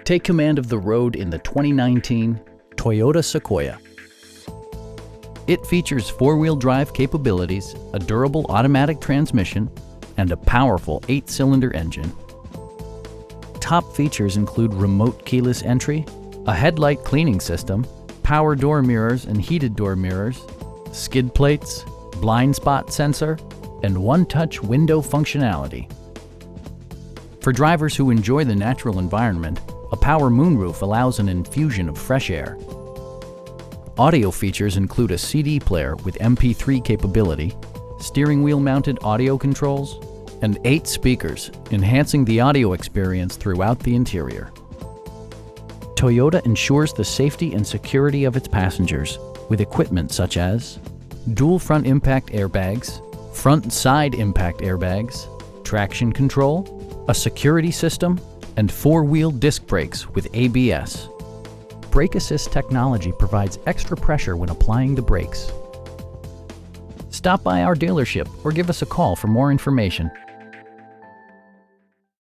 Take command of the road in the 2019 Toyota Sequoia. It features four-wheel drive capabilities, a durable automatic transmission, and a powerful 8-cylinder engine. Top features include remote keyless entry, a headlight cleaning system, power door mirrors and heated door mirrors, skid plates, blind spot sensor, and one-touch window functionality. For drivers who enjoy the natural environment, a power moonroof allows an infusion of fresh air. Audio features include a CD player with MP3 capability, steering wheel mounted audio controls, and 8 speakers, enhancing the audio experience throughout the interior. Toyota ensures the safety and security of its passengers with equipment such as dual front impact airbags, front and side impact airbags, traction control, a security system, and 4-wheel disc brakes with ABS. Brake Assist technology provides extra pressure when applying the brakes. Stop by our dealership or give us a call for more information.